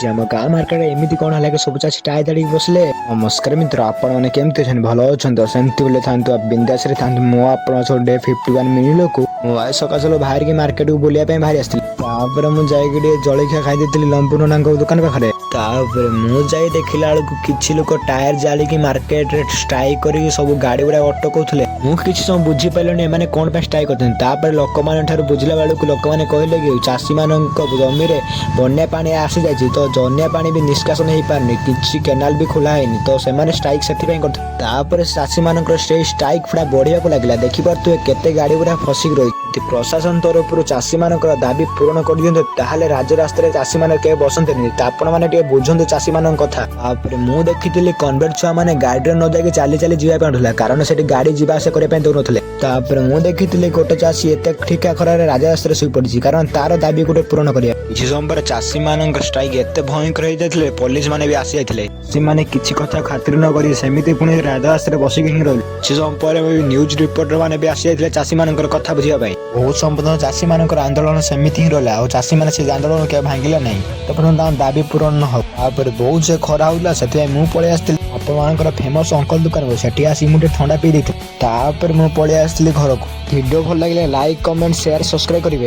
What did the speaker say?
ଆମ ଗାଁ ମାର୍କେଟରେ ଏମିତି କଣ ହେଲା କି ସବୁ ଚାଷୀ ଟାଏ ଦାଡ଼ିକି ବସିଲେ। ନମସ୍କାର ମିତ୍ର, ଆପଣମାନେ କେମିତି ଅଛନ୍ତି? ଭଲ ଅଛନ୍ତି? ସେମିତି ବୋଲେ ଥାନ୍ତୁ, ବିନ୍ଦାସରେ ଥାନ୍ତୁ। ମୁଁ ଆପଣଙ୍କ ସହ ଡେ 51 ମିଳିଲକୁ ମୁଁ ଆଜି ସକାଳୁ ବାହାରିକି ମାର୍କେଟକୁ ବୁଲିବା ପାଇଁ ବାହାରି ଆସିଥିଲି। ତାପରେ ମୁଁ ଯାଇକି ଟିକେ ଜଳଖିଆ ଖାଇ ଦେଇଥିଲି ଲମ୍ବୁ ନନାଙ୍କ ଦୋକାନ ପାଖରେ। ତାପରେ ମୁଁ ଯାଇ ଦେଖିଲା ବେଳକୁ କିଛି ଲୋକ ଟାୟାର ଜାଳିକି ମାର୍କେଟରେ ଷ୍ଟ୍ରାଇକ୍ କରିକି ସବୁ ଗାଡି ଗୁଡା ଅଟକଉଥିଲେ। ମୁଁ କିଛି ସମୟ ବୁଝିପାରିଲିନି ଏମାନେ କଣ ପାଇଁ ଷ୍ଟ୍ରାଇକ୍ କରୁଛନ୍ତି। ତାପରେ ଲୋକମାନଙ୍କ ଠାରୁ ବୁଝିଲା ବେଳକୁ ଲୋକମାନେ କହିଲେ କି ଚାଷୀ ମାନଙ୍କ ଜମିରେ ବନ୍ୟା ପାଣି ଆସିଯାଇଛି, ତ ବନ୍ୟା ପାଣି ବି ନିଷ୍କାସନ ହେଇପାରୁନି, କିଛି କେନାଲ ବି ଖୋଲା ହେଇନି, ତ ସେମାନେ ଷ୍ଟ୍ରାଇକ୍ ସେଥିପାଇଁ କରୁଥିଲେ। ତାପରେ ଚାଷୀ ମାନଙ୍କର ସେଇ ଷ୍ଟ୍ରାଇକ୍ ପୁରା ବଢିବାକୁ ଲାଗିଲା। ଦେଖିପାରୁଥିବେ କେତେ ଗାଡି ଗୁଡା ଫସିକି ରହିଛି। ପ୍ରଶାସନ ତରଫରୁ ଚାଷୀ ମାନଙ୍କର ଦାବି ପୂରଣ କରିଦିଅନ୍ତୁ, ତାହେଲେ ରାଜରାସ୍ତାରେ ଚାଷୀ ମାନେ କେବେ ବସନ୍ତେନି। ଆପଣ ମାନେ ଟିକେ ବୁଝନ୍ତୁ ଚାଷୀ ମାନଙ୍କ କଥା। ତାପରେ ମୁଁ ଦେଖିଥିଲି କନଭେଣ୍ଟ ଛୁଆ ମାନେ ଗାଡିରେ ନ ଯାଇକି ଚାଲି ଚାଲି ଯିବା ପାଇଁ ହଉଥିଲା, କାରଣ ସେଠି ଗାଡି ଯିବା ଆସିବା କରିବା ପାଇଁ ଦଉନଥିଲେ। ତାପରେ ମୁଁ ଦେଖିଥିଲି ଗୋଟେ ଚାଷୀ ଏତେ ଠିକା ଖରାରେ ରାଜରାସ୍ତାରେ ଶୋଇ ପଡିଛି, କାରଣ ତାର ଦାବି ଗୋଟେ ପୂରଣ କରିବା। କିଛି ସମୟ ପରେ ଚାଷୀ ମାନଙ୍କ ଷ୍ଟ୍ରାଇକ୍ ଏତେ ଭୟଙ୍କର ହେଇଯାଇଥିଲେ, ପୋଲିସ ମାନେ ବି ଆସି ଯାଇଥିଲେ। ସେମାନେ କିଛି କଥା ଖାତିର ନ କରି ସେମିତି ପୁଣି ରାଜରାସ୍ତାରେ ବସିକି ହିଁ ରହିଲେ। କିଛି ସମୟ ପରେ ନ୍ୟୁଜ ରିପୋର୍ଟର ମାନେ ବି ଆସି ଯାଇଥିଲେ ଚାଷୀ ମାନଙ୍କର କଥା ବୁଝିବା ପାଇଁ। ବହୁତ ସମୟ ପର୍ଯ୍ୟନ୍ତ ଚାଷୀ ମାନଙ୍କର ଆନ୍ଦୋଳନ ସେମିତି ହିଁ ରହିଲା, ଆଉ ଚାଷୀ ମାନେ ସେ ଆନ୍ଦୋଳନ କେବେ ଭାଙ୍ଗିଲା ନାହିଁ। ତାଙ୍କ ଦାବି ପୂରଣ ନ ହବ। ତାପରେ ବହୁତ ଯେ ଖରା ହଉଥିଲା, ସେଥିପାଇଁ ମୁଁ ପଳେଇ ଆସିଥିଲି ଆପଣମାନଙ୍କର ଫେମସ ଅଙ୍କଲ ଦୋକାନକୁ। ସେଠି ଆସି ମୁଁ ଟିକେ ଥଣ୍ଡା ପିଇ ଦେଇଥିଲି। ତାପରେ ମୁଁ ପଳେଇ ଆସିଥିଲି ଘରକୁ। ଭିଡିଓ ଭଲ ଲାଗିଲେ ଲାଇକ୍, କମେଣ୍ଟ, ସେୟାର, ସବସ୍କ୍ରାଇବ କରିବେ।